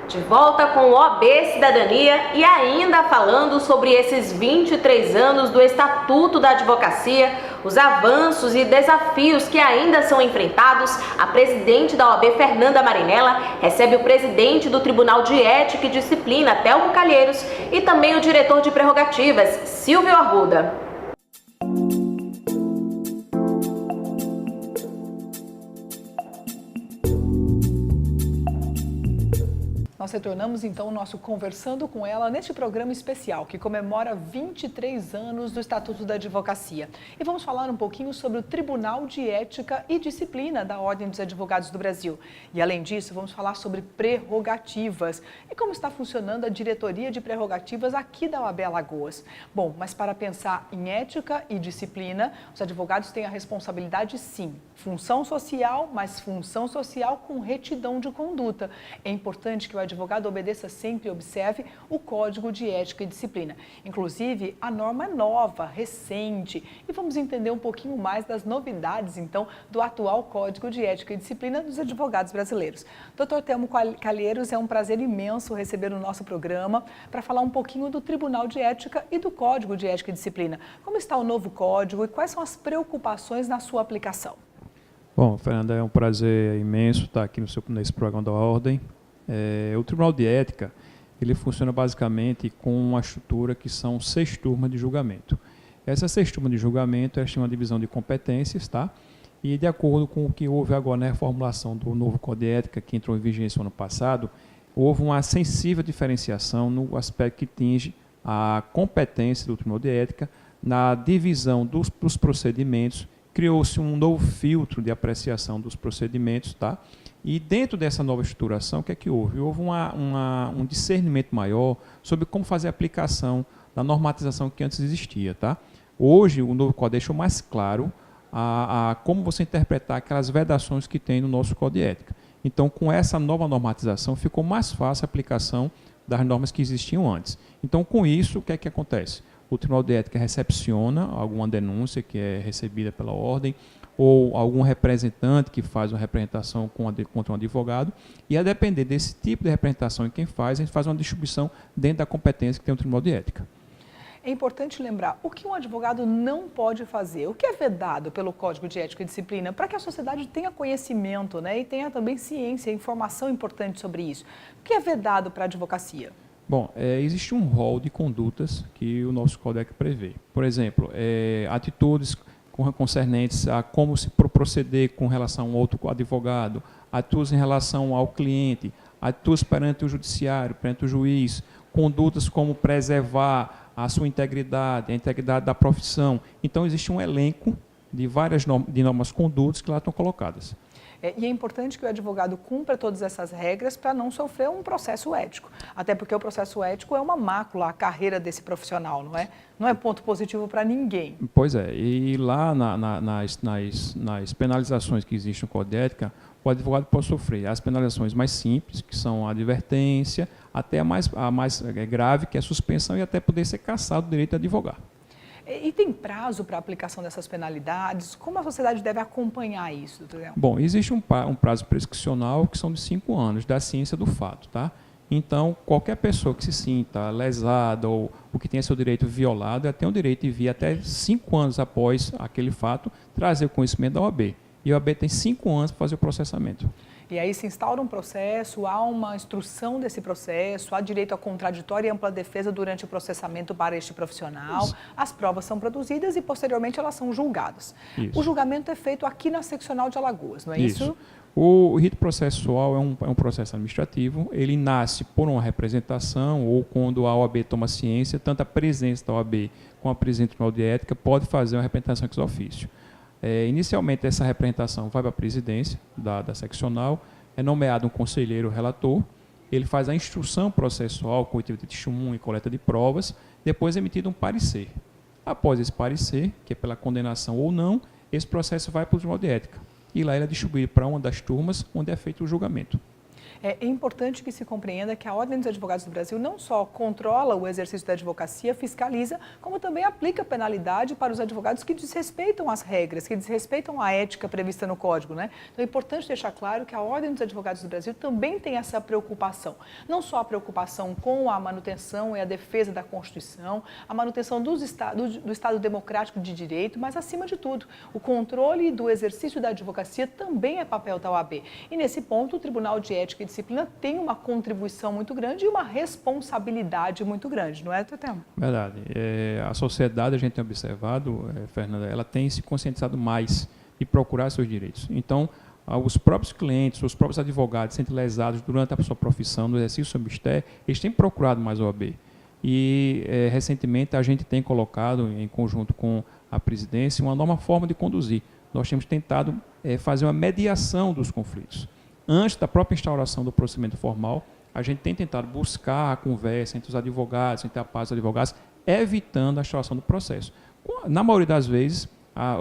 De volta com o OAB Cidadania e ainda falando sobre esses 23 anos do Estatuto da Advocacia, os avanços e desafios que ainda são enfrentados, a presidente da OAB, Fernanda Marinella, recebe o presidente do Tribunal de Ética e Disciplina, Telmo Calheiros, e também o diretor de prerrogativas, Silvio Arruda. Nós retornamos então o nosso Conversando com ela neste programa especial que comemora 23 anos do Estatuto da Advocacia. E vamos falar um pouquinho sobre o Tribunal de Ética e Disciplina da Ordem dos Advogados do Brasil. E além disso, vamos falar sobre prerrogativas e como está funcionando a diretoria de prerrogativas aqui da OAB Alagoas. Bom, mas para pensar em ética e disciplina, os advogados têm a responsabilidade sim, função social, mas função social com retidão de conduta. É importante que o advogado obedeça sempre e observe o Código de Ética e Disciplina. Inclusive, a norma é nova, recente. E vamos entender um pouquinho mais das novidades, então, do atual Código de Ética e Disciplina dos advogados brasileiros. Dr. Telmo Calheiros, é um prazer imenso receber no nosso programa para falar um pouquinho do Tribunal de Ética e do Código de Ética e Disciplina. Como está o novo Código e quais são as preocupações na sua aplicação? Bom, Fernanda, é um prazer imenso estar aqui nesse programa da Ordem. O Tribunal de Ética, ele funciona basicamente com uma estrutura que são 6 turmas de julgamento. Essas 6 turmas de julgamento, elas têm uma divisão de competências, tá? E de acordo com o que houve agora na reformulação do novo Código de Ética, que entrou em vigência no ano passado, houve uma sensível diferenciação no aspecto que tinge a competência do Tribunal de Ética na divisão dos procedimentos. Criou-se um novo filtro de apreciação dos procedimentos, tá? E dentro dessa nova estruturação, o que é que houve? Houve um discernimento maior sobre como fazer a aplicação da normatização que antes existia, tá? Hoje, o novo Código deixou mais claro como você interpretar aquelas vedações que tem no nosso Código de Ética. Então, com essa nova normatização, ficou mais fácil a aplicação das normas que existiam antes. Então, com isso, o que é que acontece? O Tribunal de Ética recepciona alguma denúncia que é recebida pela ordem, ou algum representante que faz uma representação contra um advogado, e a depender desse tipo de representação em quem faz, a gente faz uma distribuição dentro da competência que tem o Tribunal de Ética. É importante lembrar o que um advogado não pode fazer, o que é vedado pelo Código de Ética e Disciplina, para que a sociedade tenha conhecimento, né, e tenha também ciência, informação importante sobre isso. O que é vedado para a advocacia? Bom, existe um rol de condutas que o nosso Código prevê. Por exemplo, atitudes concernentes a como se proceder com relação a outro advogado, atitudes em relação ao cliente, atitudes perante o judiciário, perante o juiz, condutas como preservar a sua integridade, a integridade da profissão. Então, existe um elenco de várias normas condutas que lá estão colocadas. E é importante que o advogado cumpra todas essas regras para não sofrer um processo ético. Até porque o processo ético é uma mácula, a carreira desse profissional, não é? Não é ponto positivo para ninguém. Pois é, e lá nas penalizações que existem no Código de Ética, o advogado pode sofrer as penalizações mais simples, que são a advertência, até a mais grave, que é a suspensão, e até poder ser cassado o direito de advogar. E tem prazo para a aplicação dessas penalidades? Como a sociedade deve acompanhar isso, doutor Telmo? Bom, existe um prazo prescricional que são de 5 anos, da ciência do fato, tá? Então, qualquer pessoa que se sinta lesada ou que tenha seu direito violado, ela tem o direito de vir até 5 anos após aquele fato, trazer o conhecimento da OAB. E a OAB tem 5 anos para fazer o processamento. E aí se instaura um processo, há uma instrução desse processo, há direito a contraditória e ampla defesa durante o processamento para este profissional, Isso. As provas são produzidas e posteriormente elas são julgadas. Isso. O julgamento é feito aqui na seccional de Alagoas, não é isso? O rito processual é um processo administrativo, ele nasce por uma representação ou quando a OAB toma ciência, tanto a presidência da OAB como a presidente do Tribunal de Ética pode fazer uma representação ex officio. Inicialmente, essa representação vai para a presidência da seccional, é nomeado um conselheiro relator, ele faz a instrução processual, coletiva de testemunho e coleta de provas, depois é emitido um parecer. Após esse parecer, que é pela condenação ou não, esse processo vai para o Tribunal de Ética. E lá ele é distribuído para uma das turmas onde é feito o julgamento. É importante que se compreenda que a Ordem dos Advogados do Brasil não só controla o exercício da advocacia, fiscaliza, como também aplica penalidade para os advogados que desrespeitam as regras, que desrespeitam a ética prevista no Código, né? Então é importante deixar claro que a Ordem dos Advogados do Brasil também tem essa preocupação. Não só a preocupação com a manutenção e a defesa da Constituição, a manutenção do Estado democrático de direito, mas acima de tudo, o controle do exercício da advocacia também é papel da OAB. E nesse ponto, o Tribunal de Ética e Disciplina tem uma contribuição muito grande e uma responsabilidade muito grande, não é, Tetemo? Verdade. A sociedade, a gente tem observado, Fernanda, ela tem se conscientizado mais de procurar seus direitos. Então, os próprios clientes, os próprios advogados sendo lesados durante a sua profissão, no exercício do mistério, eles têm procurado mais a OAB. E, recentemente, a gente tem colocado, em conjunto com a presidência, uma nova forma de conduzir. Nós temos tentado fazer uma mediação dos conflitos. Antes da própria instauração do procedimento formal, a gente tem tentado buscar a conversa entre os advogados, entre a parte dos advogados, evitando a instauração do processo. Na maioria das vezes,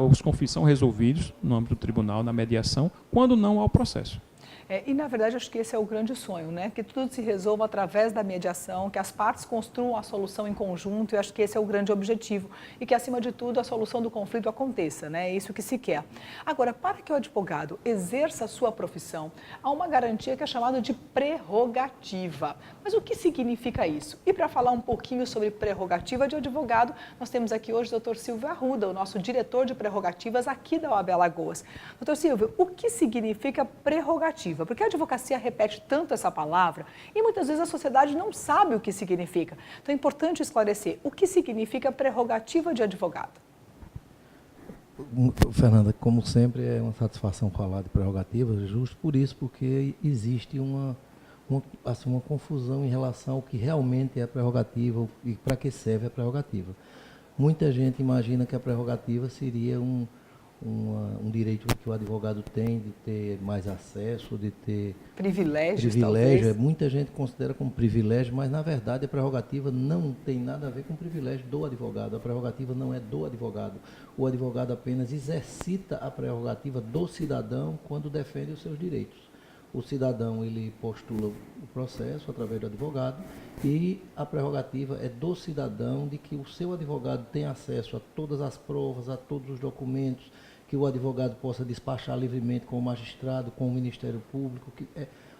os conflitos são resolvidos no âmbito do tribunal, na mediação, quando não há o processo. E, na verdade, acho que esse é o grande sonho, né? Que tudo se resolva através da mediação, que as partes construam a solução em conjunto, e acho que esse é o grande objetivo. E que, acima de tudo, a solução do conflito aconteça, né? É isso que se quer. Agora, para que o advogado exerça a sua profissão, há uma garantia que é chamada de prerrogativa. Mas o que significa isso? E para falar um pouquinho sobre prerrogativa de advogado, nós temos aqui hoje o Dr. Silvio Arruda, o nosso diretor de prerrogativas aqui da OAB Alagoas. Dr. Silvio, o que significa prerrogativa? Porque a advocacia repete tanto essa palavra e muitas vezes a sociedade não sabe o que significa. Então é importante esclarecer o que significa prerrogativa de advogado. Fernanda, como sempre, é uma satisfação falar de prerrogativas, justo por isso, porque existe uma confusão em relação ao que realmente é a prerrogativa e para que serve a prerrogativa. Muita gente imagina que a prerrogativa seria um direito que o advogado tem de ter mais acesso, de ter privilégios. Talvez. Muita gente considera como privilégio, mas na verdade a prerrogativa não tem nada a ver com o privilégio do advogado. A prerrogativa não é do advogado. O advogado apenas exercita a prerrogativa do cidadão quando defende os seus direitos. O cidadão, ele postula o processo através do advogado e a prerrogativa é do cidadão de que o seu advogado tenha acesso a todas as provas, a todos os documentos, que o advogado possa despachar livremente com o magistrado, com o Ministério Público.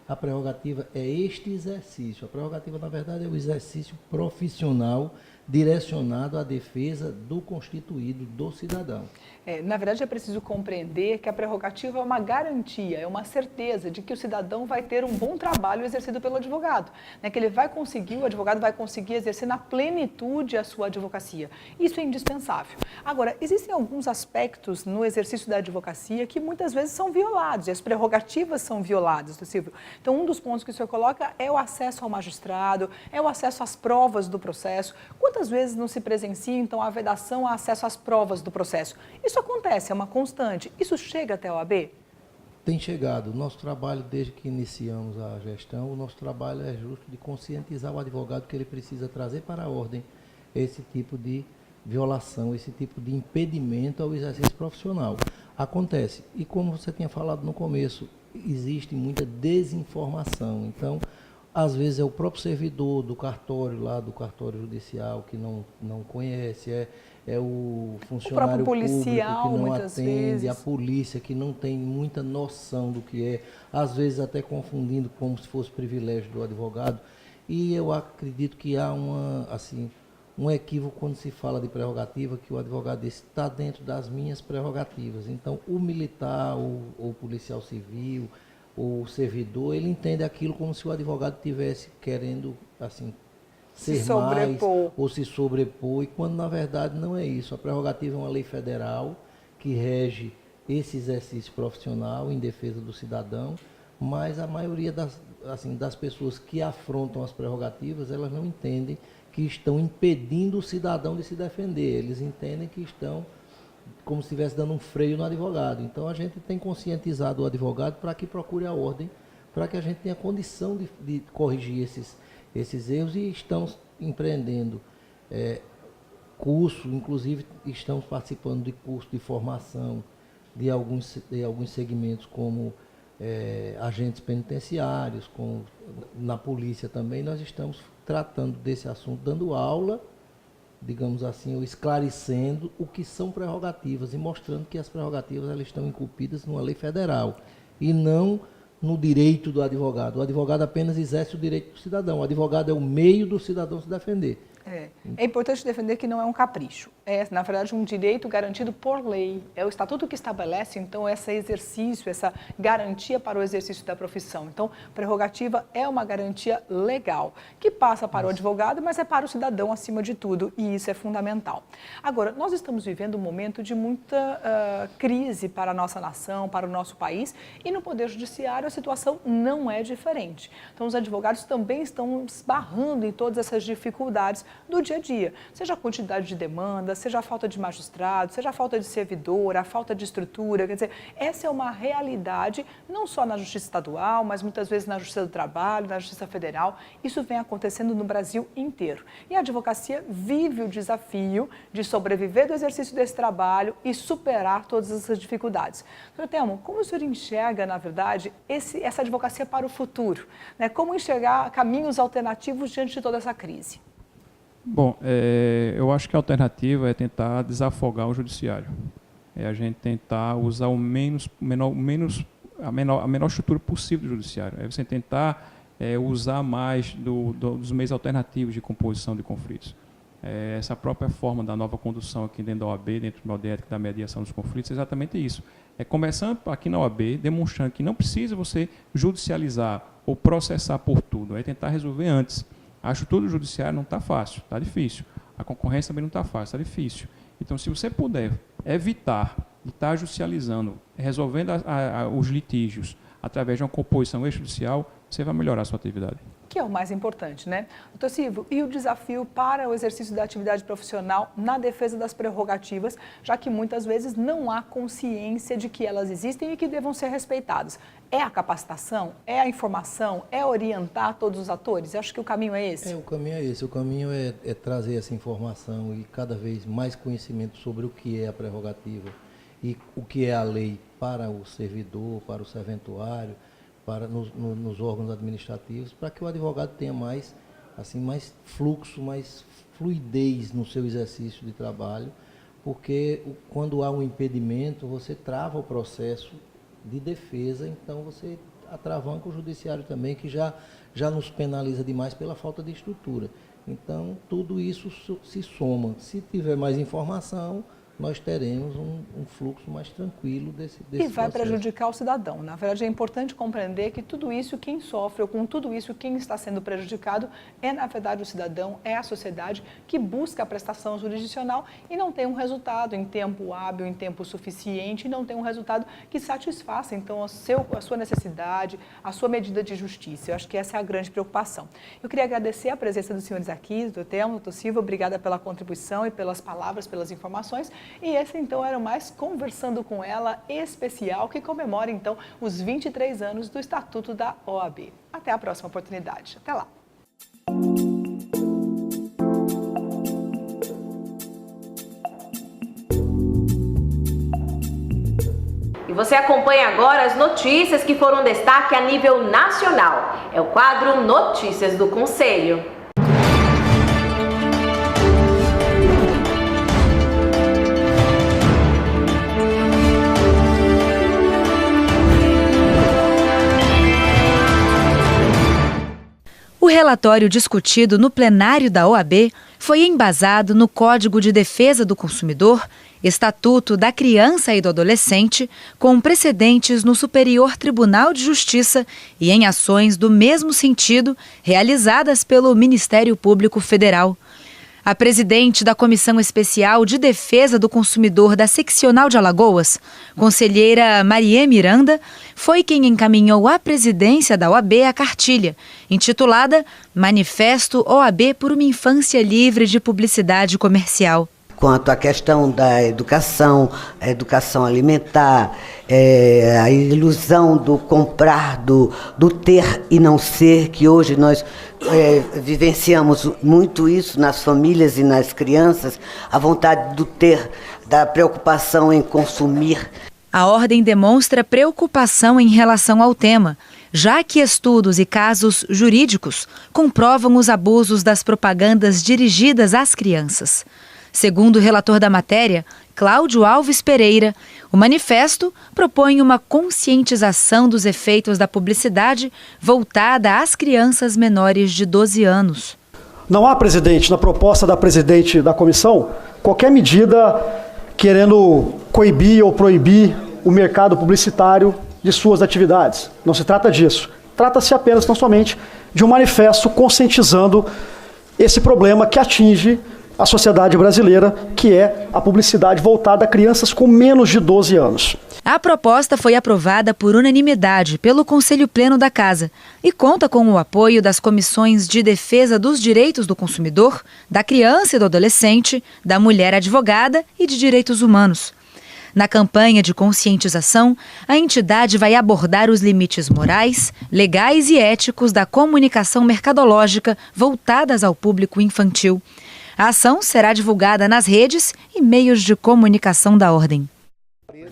A prerrogativa é este exercício. A prerrogativa, na verdade, é o exercício profissional direcionado à defesa do constituído do cidadão. Na verdade, é preciso compreender que a prerrogativa é uma garantia, é uma certeza de que o cidadão vai ter um bom trabalho exercido pelo advogado, né? Que o advogado vai conseguir exercer na plenitude a sua advocacia. Isso é indispensável. Agora, existem alguns aspectos no exercício da advocacia que muitas vezes são violados, e as prerrogativas são violadas, Silvio. Então, um dos pontos que o senhor coloca é o acesso ao magistrado, é o acesso às provas do processo. Quantas vezes não se presencia, então, a vedação ao acesso às provas do processo? Isso acontece, é uma constante. Isso chega até a OAB? Tem chegado. O nosso trabalho, desde que iniciamos a gestão, o nosso trabalho é justo de conscientizar o advogado que ele precisa trazer para a ordem esse tipo de violação, esse tipo de impedimento ao exercício profissional. Acontece. E como você tinha falado no começo, existe muita desinformação. Então, às vezes é o próprio servidor do cartório, lá do cartório judicial, que não conhece, é o funcionário policial, público que não muitas atende, vezes. a polícia que não tem muita noção do que é, às vezes até confundindo como se fosse privilégio do advogado. E eu acredito que há um equívoco quando se fala de prerrogativa, que o advogado está dentro das minhas prerrogativas. Então, o militar, o policial civil, o servidor, ele entende aquilo como se o advogado estivesse querendo, ser mais ou se sobrepor, e quando na verdade não é isso. A prerrogativa é uma lei federal que rege esse exercício profissional em defesa do cidadão, mas a maioria das pessoas que afrontam as prerrogativas, elas não entendem que estão impedindo o cidadão de se defender, eles entendem que estão como se estivesse dando um freio no advogado. Então a gente tem conscientizado o advogado para que procure a ordem, para que a gente tenha condição de corrigir esses erros, e estamos empreendendo curso, inclusive estamos participando de curso de formação de alguns segmentos como agentes penitenciários, na polícia também. Nós estamos tratando desse assunto, dando aula, digamos assim, ou esclarecendo o que são prerrogativas e mostrando que as prerrogativas elas estão incumbidas numa lei federal e não no direito do advogado. O advogado apenas exerce o direito do cidadão. O advogado é o meio do cidadão se defender. É importante defender que não é um capricho. É, na verdade, um direito garantido por lei. É o estatuto que estabelece, então, esse exercício, essa garantia para o exercício da profissão. Então, prerrogativa é uma garantia legal, que passa para o advogado, mas é para o cidadão acima de tudo, e isso é fundamental. Agora, nós estamos vivendo um momento de muita crise para a nossa nação, para o nosso país, e no Poder Judiciário a situação não é diferente. Então, os advogados também estão esbarrando em todas essas dificuldades do dia a dia, seja a quantidade de demandas, seja a falta de magistrado, seja a falta de servidor, a falta de estrutura. Quer dizer, essa é uma realidade não só na Justiça Estadual, mas muitas vezes na Justiça do Trabalho, na Justiça Federal. Isso vem acontecendo no Brasil inteiro. E a advocacia vive o desafio de sobreviver do exercício desse trabalho e superar todas essas dificuldades. Doutor Telmo, como o senhor enxerga, na verdade, essa advocacia para o futuro? Né? Como enxergar caminhos alternativos diante de toda essa crise? Bom, eu acho que a alternativa é tentar desafogar o judiciário. É a gente tentar usar a menor estrutura possível do judiciário. É você tentar usar mais dos meios alternativos de composição de conflitos. Essa própria forma da nova condução aqui dentro da OAB, dentro do Tribunal de Ética da mediação dos conflitos, é exatamente isso. É começando aqui na OAB, demonstrando que não precisa você judicializar ou processar por tudo, é tentar resolver antes. A estrutura do judiciário não está fácil, está difícil. A concorrência também não está fácil, está difícil. Então, se você puder evitar de estar judicializando, resolvendo os litígios através de uma composição extrajudicial, você vai melhorar a sua atividade. Que é o mais importante, né? Doutor Silvio, e o desafio para o exercício da atividade profissional na defesa das prerrogativas, já que muitas vezes não há consciência de que elas existem e que devam ser respeitadas. É a capacitação? É a informação? É orientar todos os atores? Eu acho que o caminho é esse. O caminho é esse. O caminho é trazer essa informação e cada vez mais conhecimento sobre o que é a prerrogativa e o que é a lei para o servidor, para o serventuário, nos órgãos administrativos, para que o advogado tenha mais fluxo, mais fluidez no seu exercício de trabalho, porque quando há um impedimento, você trava o processo de defesa, então você atravanca o judiciário também, que já nos penaliza demais pela falta de estrutura. Então, tudo isso se soma. Se tiver mais informação, nós teremos um fluxo mais tranquilo desse E vai processo. prejudicar o cidadão. Na verdade, é importante compreender que tudo isso, quem sofre, ou com tudo isso, quem está sendo prejudicado, é, na verdade, o cidadão, é a sociedade que busca a prestação jurisdicional e não tem um resultado em tempo hábil, em tempo suficiente, e não tem um resultado que satisfaça, então, a sua necessidade, a sua medida de justiça. Eu acho que essa é a grande preocupação. Eu queria agradecer a presença dos senhores aqui, doutor Telmo, doutor Silvio, obrigada pela contribuição e pelas palavras, pelas informações. E esse, então, era o mais Conversando com Ela especial, que comemora, então, os 23 anos do Estatuto da OAB. Até a próxima oportunidade. Até lá. E você acompanha agora as notícias que foram destaque a nível nacional. É o quadro Notícias do Conselho. O relatório discutido no plenário da OAB foi embasado no Código de Defesa do Consumidor, Estatuto da Criança e do Adolescente, com precedentes no Superior Tribunal de Justiça e em ações do mesmo sentido realizadas pelo Ministério Público Federal. A presidente da Comissão Especial de Defesa do Consumidor da Seccional de Alagoas, conselheira Marie Miranda, foi quem encaminhou à presidência da OAB a cartilha, intitulada Manifesto OAB por uma Infância Livre de Publicidade Comercial. Quanto à questão da educação, a educação alimentar, a ilusão do comprar, do ter e não ser, que hoje nós vivenciamos muito isso nas famílias e nas crianças, a vontade do ter, da preocupação em consumir. A Ordem demonstra preocupação em relação ao tema, já que estudos e casos jurídicos comprovam os abusos das propagandas dirigidas às crianças. Segundo o relator da matéria, Cláudio Alves Pereira, o manifesto propõe uma conscientização dos efeitos da publicidade voltada às crianças menores de 12 anos. Não há, presidente, na proposta da presidente da comissão, qualquer medida querendo coibir ou proibir o mercado publicitário de suas atividades. Não se trata disso. Trata-se apenas, tão somente, de um manifesto conscientizando esse problema que atinge a sociedade brasileira, que é a publicidade voltada a crianças com menos de 12 anos. A proposta foi aprovada por unanimidade pelo Conselho Pleno da Casa e conta com o apoio das comissões de defesa dos direitos do consumidor, da criança e do adolescente, da mulher advogada e de direitos humanos. Na campanha de conscientização, a entidade vai abordar os limites morais, legais e éticos da comunicação mercadológica voltadas ao público infantil. A ação será divulgada nas redes e meios de comunicação da Ordem.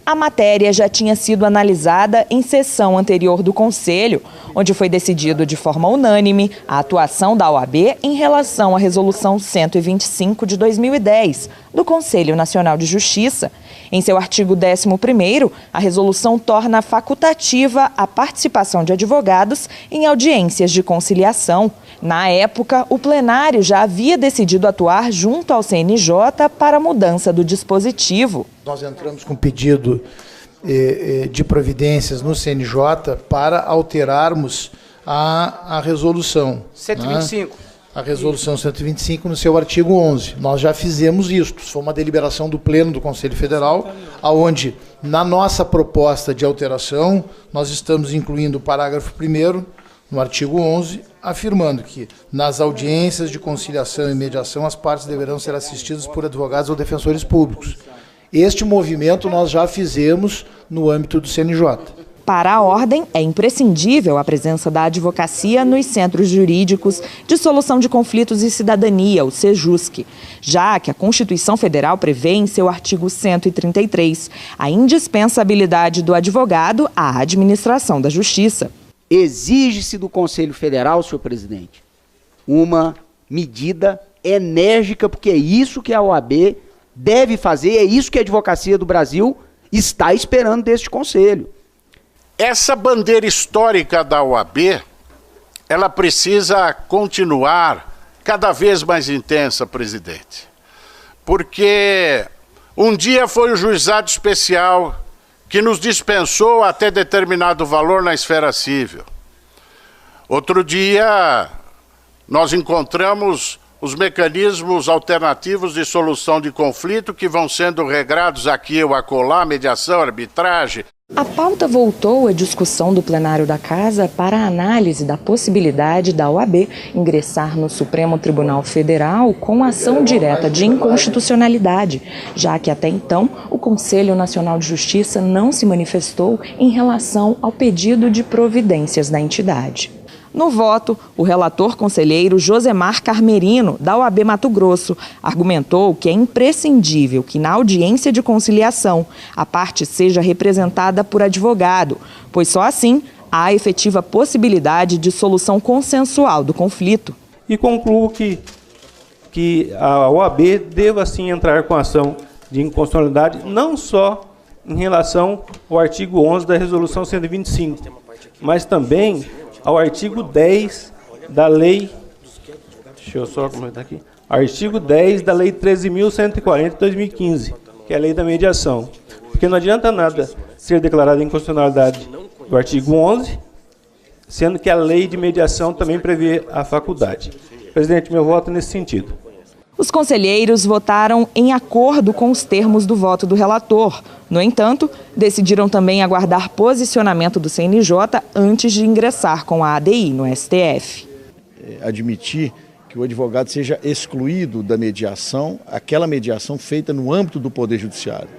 A matéria já tinha sido analisada em sessão anterior do Conselho, onde foi decidido de forma unânime a atuação da OAB em relação à Resolução 125 de 2010, do Conselho Nacional de Justiça. Em seu artigo 11º, a resolução torna facultativa a participação de advogados em audiências de conciliação. Na época, o plenário já havia decidido atuar junto ao CNJ para a mudança do dispositivo. Nós entramos com pedido de providências no CNJ para alterarmos a resolução. 125. Né? A resolução 125 no seu artigo 11. Nós já fizemos isso. Foi uma deliberação do Pleno do Conselho Federal, onde, na nossa proposta de alteração, nós estamos incluindo o parágrafo 1º, no artigo 11, afirmando que, nas audiências de conciliação e mediação, as partes deverão ser assistidas por advogados ou defensores públicos. Este movimento nós já fizemos no âmbito do CNJ. Para a Ordem, é imprescindível a presença da advocacia nos centros jurídicos de solução de conflitos e cidadania, o CEJUSC, já que a Constituição Federal prevê em seu artigo 133 a indispensabilidade do advogado à administração da justiça. Exige-se do Conselho Federal, senhor presidente, uma medida enérgica, porque é isso que a OAB deve fazer, é isso que a advocacia do Brasil está esperando deste Conselho. Essa bandeira histórica da OAB, ela precisa continuar cada vez mais intensa, presidente. Porque um dia foi o juizado especial que nos dispensou até determinado valor na esfera civil. Outro dia, nós encontramos os mecanismos alternativos de solução de conflito que vão sendo regrados aqui ou acolá, mediação, arbitragem. A pauta voltou à discussão do plenário da Casa para a análise da possibilidade da OAB ingressar no Supremo Tribunal Federal com ação direta de inconstitucionalidade, já que até então o Conselho Nacional de Justiça não se manifestou em relação ao pedido de providências da entidade. No voto, o relator conselheiro Josemar Carmerino, da OAB Mato Grosso, argumentou que é imprescindível que na audiência de conciliação a parte seja representada por advogado, pois só assim há efetiva possibilidade de solução consensual do conflito. E concluo que a OAB deva sim entrar com ação de inconstitucionalidade, não só em relação ao artigo 11 da Resolução 125, mas também ao artigo 10 da Lei, deixa eu só comentar aqui, artigo 10 da Lei 13.140 de 2015, que é a Lei da Mediação. Porque não adianta nada ser declarada inconstitucionalidade do artigo 11, sendo que a Lei de Mediação também prevê a faculdade. Presidente, meu voto é nesse sentido. Os conselheiros votaram em acordo com os termos do voto do relator. No entanto, decidiram também aguardar posicionamento do CNJ antes de ingressar com a ADI no STF. Admitir que o advogado seja excluído da mediação, aquela mediação feita no âmbito do Poder Judiciário.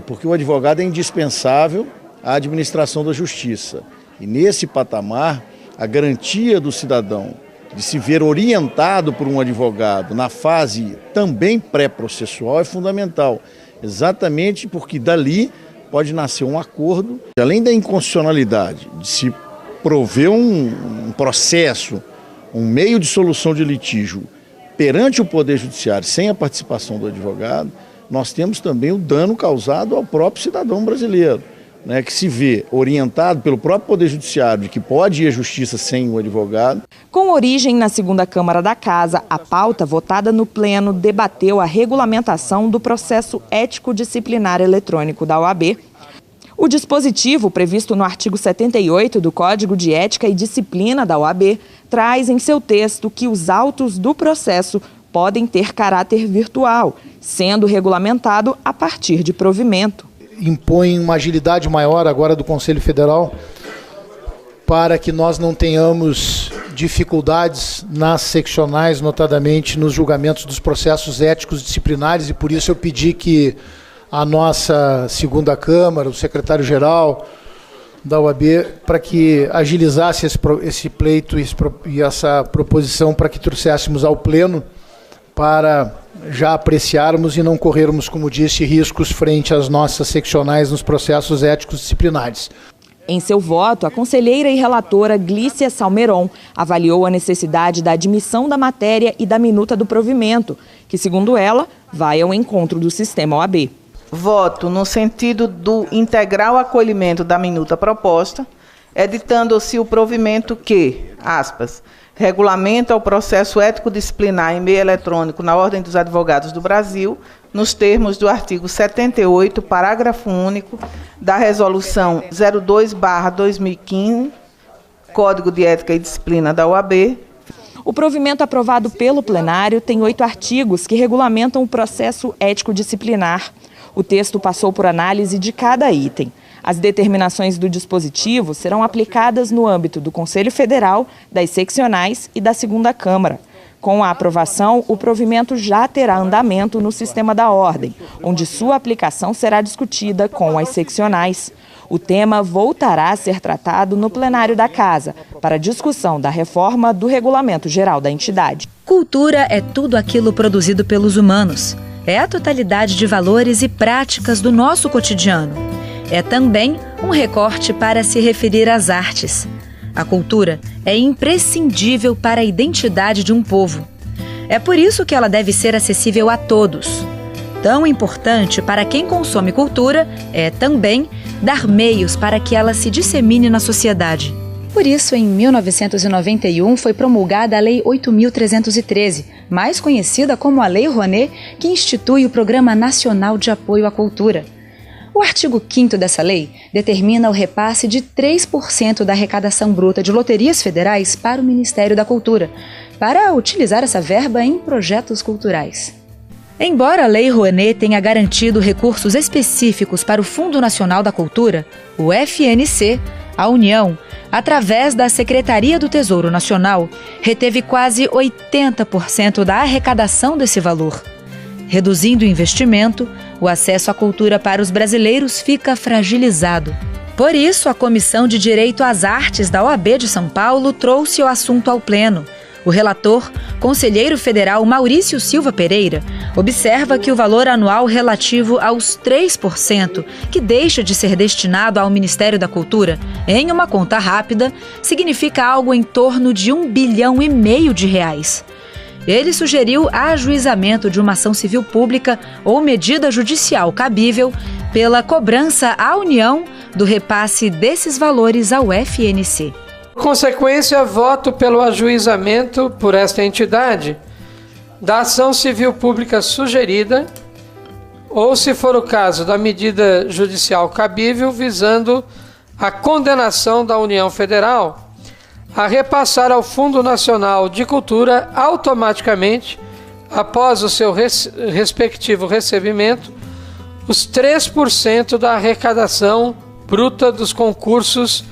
Porque o advogado é indispensável à administração da justiça. E nesse patamar, a garantia do cidadão de se ver orientado por um advogado na fase também pré-processual é fundamental, exatamente porque dali pode nascer um acordo. Além da inconstitucionalidade de se prover um processo, um meio de solução de litígio perante o Poder Judiciário sem a participação do advogado, nós temos também o dano causado ao próprio cidadão brasileiro, né, que se vê orientado pelo próprio Poder Judiciário de que pode ir à justiça sem o advogado. Com origem na segunda Câmara da Casa, a pauta votada no Pleno debateu a regulamentação do processo ético-disciplinar eletrônico da OAB. O dispositivo, previsto no artigo 78 do Código de Ética e Disciplina da OAB, traz em seu texto que os autos do processo podem ter caráter virtual, sendo regulamentado a partir de provimento. Impõe uma agilidade maior agora do Conselho Federal para que nós não tenhamos dificuldades nas seccionais, notadamente nos julgamentos dos processos éticos disciplinares, e por isso eu pedi que a nossa segunda Câmara, o secretário-geral da OAB, para que agilizasse esse pleito e essa proposição para que trouxéssemos ao Pleno para já apreciarmos e não corrermos, como disse, riscos frente às nossas seccionais nos processos éticos disciplinares. Em seu voto, a conselheira e relatora Glícia Salmeron avaliou a necessidade da admissão da matéria e da minuta do provimento, que, segundo ela, vai ao encontro do sistema OAB. Voto no sentido do integral acolhimento da minuta proposta, editando-se o provimento que, aspas, regulamenta o processo ético-disciplinar em meio eletrônico na Ordem dos Advogados do Brasil, nos termos do artigo 78, parágrafo único, da Resolução 02/2015, Código de Ética e Disciplina da OAB. O provimento aprovado pelo plenário tem 8 artigos que regulamentam o processo ético-disciplinar. O texto passou por análise de cada item. As determinações do dispositivo serão aplicadas no âmbito do Conselho Federal, das seccionais e da segunda Câmara. Com a aprovação, o provimento já terá andamento no sistema da Ordem, onde sua aplicação será discutida com as seccionais. O tema voltará a ser tratado no plenário da Casa, para discussão da reforma do Regulamento Geral da entidade. Cultura é tudo aquilo produzido pelos humanos. É a totalidade de valores e práticas do nosso cotidiano. É também um recorte para se referir às artes. A cultura é imprescindível para a identidade de um povo. É por isso que ela deve ser acessível a todos. Tão importante para quem consome cultura é também dar meios para que ela se dissemine na sociedade. Por isso, em 1991, foi promulgada a Lei 8.313, mais conhecida como a Lei Rouanet, que institui o Programa Nacional de Apoio à Cultura. O artigo 5º dessa lei determina o repasse de 3% da arrecadação bruta de loterias federais para o Ministério da Cultura, para utilizar essa verba em projetos culturais. Embora a Lei Rouanet tenha garantido recursos específicos para o Fundo Nacional da Cultura, o FNC, a União, através da Secretaria do Tesouro Nacional, reteve quase 80% da arrecadação desse valor. Reduzindo o investimento, o acesso à cultura para os brasileiros fica fragilizado. Por isso, a Comissão de Direito às Artes da OAB de São Paulo trouxe o assunto ao Pleno. O relator, conselheiro federal Maurício Silva Pereira, observa que o valor anual relativo aos 3%, que deixa de ser destinado ao Ministério da Cultura, em uma conta rápida, significa algo em torno de R$1,5 bilhão. Ele sugeriu ajuizamento de uma ação civil pública ou medida judicial cabível pela cobrança à União do repasse desses valores ao FNC. Consequência, voto pelo ajuizamento por esta entidade da ação civil pública sugerida ou, se for o caso, da medida judicial cabível visando a condenação da União Federal a repassar ao Fundo Nacional de Cultura automaticamente, após o seu respectivo recebimento, os 3% da arrecadação bruta dos concursos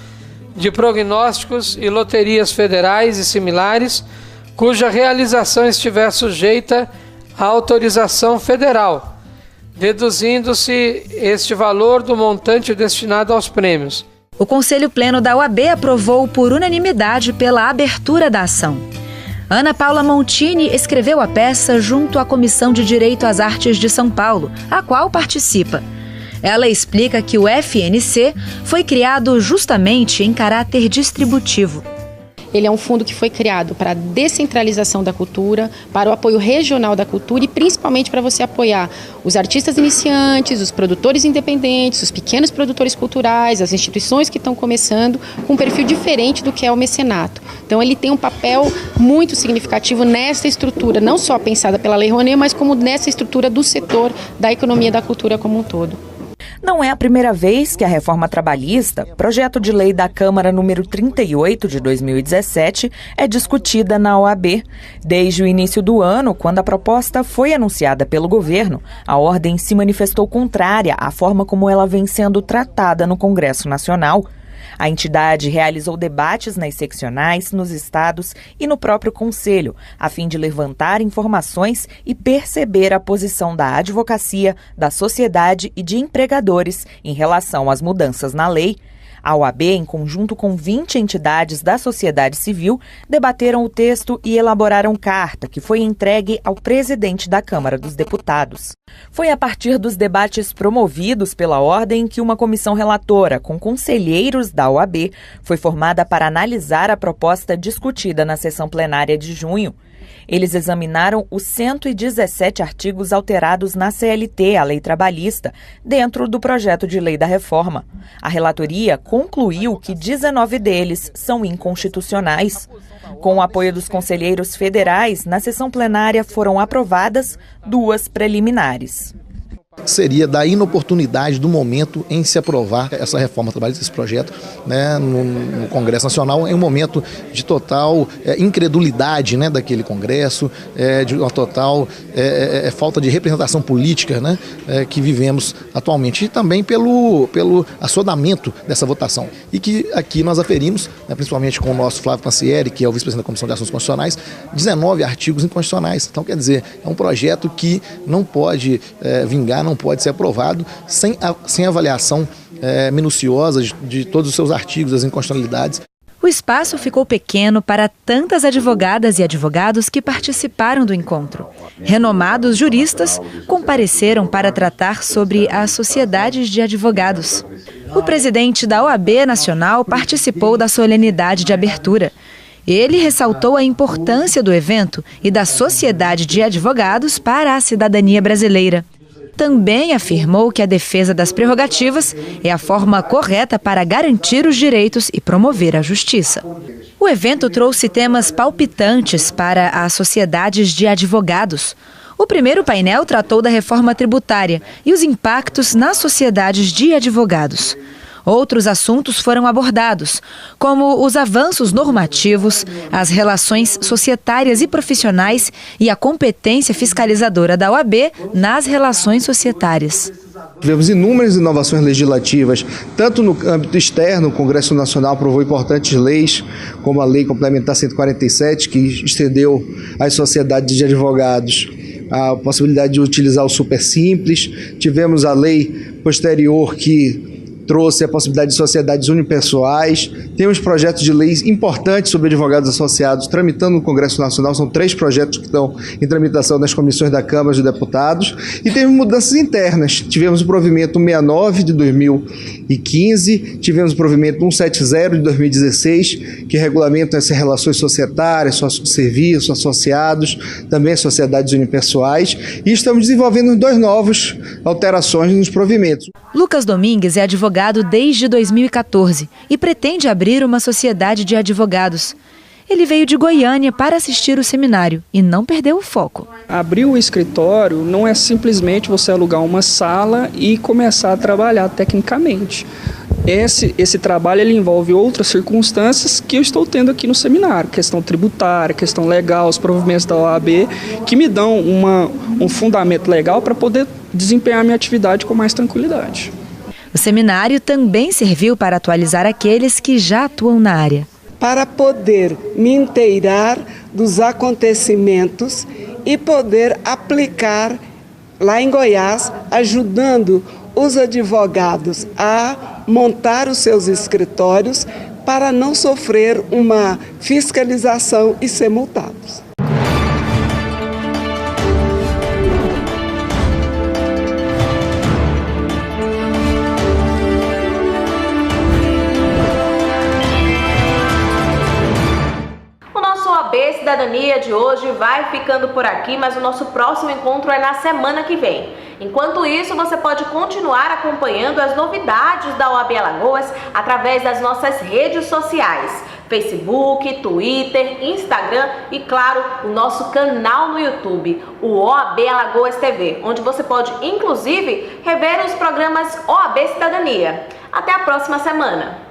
de prognósticos e loterias federais e similares, cuja realização estiver sujeita à autorização federal, deduzindo-se este valor do montante destinado aos prêmios. O Conselho Pleno da OAB aprovou por unanimidade pela abertura da ação. Ana Paula Montini escreveu a peça junto à Comissão de Direito às Artes de São Paulo, a qual participa. Ela explica que o FNC foi criado justamente em caráter distributivo. Ele é um fundo que foi criado para a descentralização da cultura, para o apoio regional da cultura e principalmente para você apoiar os artistas iniciantes, os produtores independentes, os pequenos produtores culturais, as instituições que estão começando com um perfil diferente do que é o mecenato. Então ele tem um papel muito significativo nessa estrutura, não só pensada pela Lei Rouanet, mas como nessa estrutura do setor da economia da cultura como um todo. Não é a primeira vez que a reforma trabalhista, projeto de lei da Câmara número 38 de 2017, é discutida na OAB. Desde o início do ano, quando a proposta foi anunciada pelo governo, a ordem se manifestou contrária à forma como ela vem sendo tratada no Congresso Nacional. A entidade realizou debates nas seccionais, nos estados e no próprio Conselho, a fim de levantar informações e perceber a posição da advocacia, da sociedade e de empregadores em relação às mudanças na lei. A OAB, em conjunto com 20 entidades da sociedade civil, debateram o texto e elaboraram carta, que foi entregue ao presidente da Câmara dos Deputados. Foi a partir dos debates promovidos pela ordem que uma comissão relatora, com conselheiros da OAB, foi formada para analisar a proposta discutida na sessão plenária de junho. Eles examinaram os 117 artigos alterados na CLT, a lei trabalhista, dentro do projeto de lei da reforma. A relatoria concluiu que 19 deles são inconstitucionais. Com o apoio dos conselheiros federais, na sessão plenária foram aprovadas 2 preliminares. Seria da inoportunidade do momento em se aprovar essa reforma trabalhista, esse projeto, né, no Congresso Nacional, em um momento de total incredulidade, né, daquele Congresso, de uma total falta de representação política, né, que vivemos atualmente, e também pelo assodamento dessa votação. E que aqui nós aferimos, né, principalmente com o nosso Flávio Pansieri, que é o vice-presidente da Comissão de Assuntos Constitucionais, 19 artigos inconstitucionais. Então, quer dizer, é um projeto que não pode vingar, não pode ser aprovado sem avaliação minuciosa de todos os seus artigos, das inconstitucionalidades. O espaço ficou pequeno para tantas advogadas e advogados que participaram do encontro. Renomados juristas compareceram para tratar sobre as sociedades de advogados. O presidente da OAB Nacional participou da solenidade de abertura. Ele ressaltou a importância do evento e da sociedade de advogados para a cidadania brasileira. Também afirmou que a defesa das prerrogativas é a forma correta para garantir os direitos e promover a justiça. O evento trouxe temas palpitantes para as sociedades de advogados. O primeiro painel tratou da reforma tributária e os impactos nas sociedades de advogados. Outros assuntos foram abordados, como os avanços normativos, as relações societárias e profissionais e a competência fiscalizadora da OAB nas relações societárias. Tivemos inúmeras inovações legislativas, tanto no âmbito externo. O Congresso Nacional aprovou importantes leis, como a Lei Complementar 147, que estendeu às sociedades de advogados a possibilidade de utilizar o supersimples. Tivemos a lei posterior que trouxe a possibilidade de sociedades unipessoais. Temos projetos de leis importantes sobre advogados associados tramitando no Congresso Nacional. São 3 projetos que estão em tramitação nas comissões da Câmara de Deputados. E temos mudanças internas. Tivemos o provimento 169 de 2015, tivemos o provimento 170 de 2016, que regulamenta essas relações societárias, sócios de serviço, associados, também sociedades unipessoais. E estamos desenvolvendo 2 novas alterações nos provimentos. Lucas Domingues é advogado desde 2014 e pretende abrir uma sociedade de advogados. Ele veio de Goiânia para assistir o seminário e não perdeu o foco. Abrir o escritório não é simplesmente você alugar uma sala e começar a trabalhar tecnicamente. Esse trabalho ele envolve outras circunstâncias que eu estou tendo aqui no seminário, questão tributária, questão legal, os provimentos da OAB, que me dão um fundamento legal para poder desempenhar minha atividade com mais tranquilidade. O seminário também serviu para atualizar aqueles que já atuam na área. Para poder me inteirar dos acontecimentos e poder aplicar lá em Goiás, ajudando os advogados a montar os seus escritórios para não sofrer uma fiscalização e ser multados. Cidadania de hoje vai ficando por aqui, mas o nosso próximo encontro é na semana que vem. Enquanto isso, você pode continuar acompanhando as novidades da OAB Alagoas através das nossas redes sociais, Facebook, Twitter, Instagram e, claro, o nosso canal no YouTube, o OAB Alagoas TV, onde você pode, inclusive, rever os programas OAB Cidadania. Até a próxima semana!